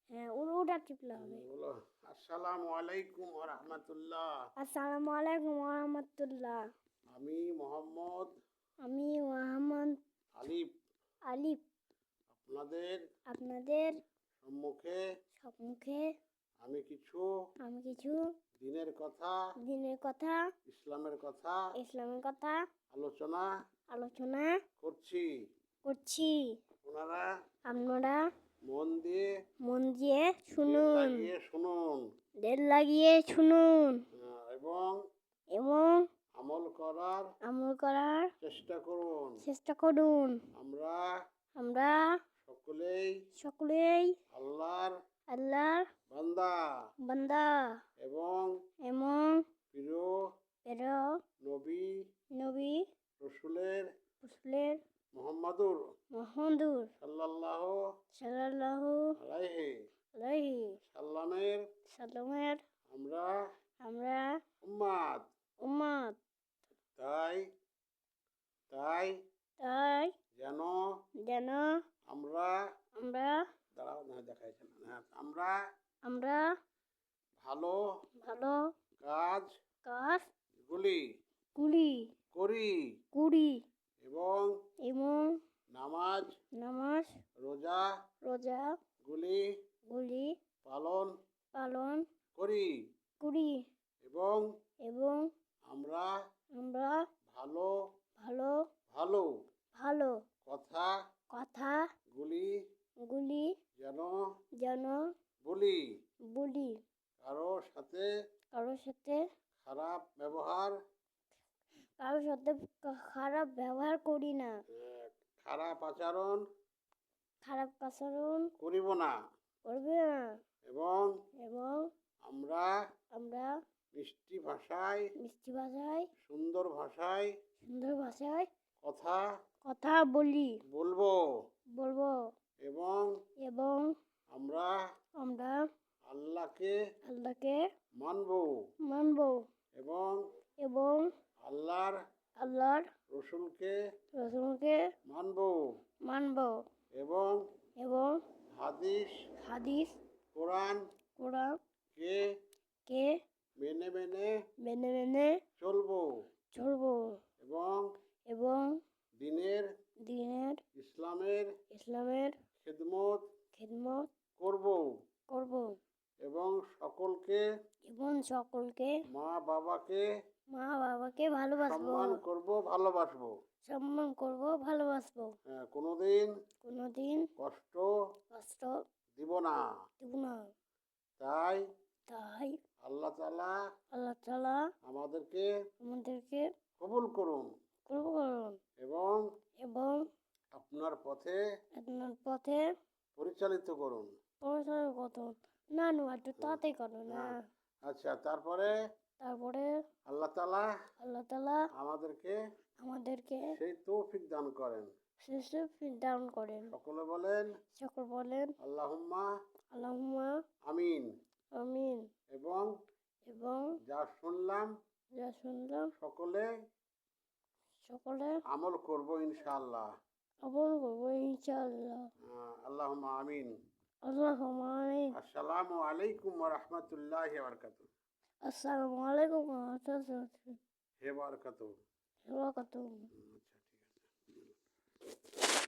হ্যাঁ, ওটা টিপলে হবে। বলো আসসালামু আলাইকুম ওয়া রাহমাতুল্লাহ। আসসালামু আলাইকুম ওয়া রাহমাতুল্লাহ। আমি মোহাম্মদ আলিফ আলিফ আপনাদের আপনাদের সম্মুখে সম্মুখে আমি কিছু দিনের কথা ইসলামের কথা ইসলামের কথা আলোচনা করছি। আপনারা মন দিয়ে শুনুন দিল লাগিয়ে শুনুন এবং আমল করার চেষ্টা করুন। আমরা সকলেই আল্লাহর বান্দা এবং প্রিয় নবী রাসূলের মুহাম্মাদুর সাল্লাল্লাহু আলাইহি সাল্লামের আমরা উম্মত। তাই যেন আমরা ভালো কাজ গুলি করি এবং নামাজ রোজা গুলি পালন করি এবং আমরা ভালো কথা গুলি যেন বলি কারো সাথে খারাপ ব্যবহার করি না, খারাপ আচরণ করিব না এবং আমরা মিষ্টি ভাষায় সুন্দর ভাষায় কথা বলবো এবং আমরা আল্লাহকে মানবো এবং আল্লাহর রাসূলকে মানবো এবং হাদিস কোরআন কে মেনে চলবো এবং দিনের ইসলামের খিদমত করবো এবং সকলকে মা বাবাকে সম্মান ভালোবাসবো। কোনোদিন কষ্ট দিব না। তাই আল্লাহ তাআলা আমাদেরকে কবুল করুন এবং আপনার পথে পরিচালিত করুন। আচ্ছা, তারপরে আল্লাহ তাআলা আমাদেরকে সেই তৌফিক দান করেন। সকলে বলেন আল্লাহুম্মা আমিন। এবং যা শুনলাম সকলে আমল করব ইনশাআল্লাহ। আল্লাহুম্মা আমিন। আসসালামু আলাইকুম ওয়া রাহমাতুল্লাহি ওয়া বারাকাতুহু। আসসালামু আলাইকুম ওয়া রাহমাতুল্লাহি হে বারাকাতুহু। ওয়া বারাকাতুহু। আচ্ছা, ঠিক আছে।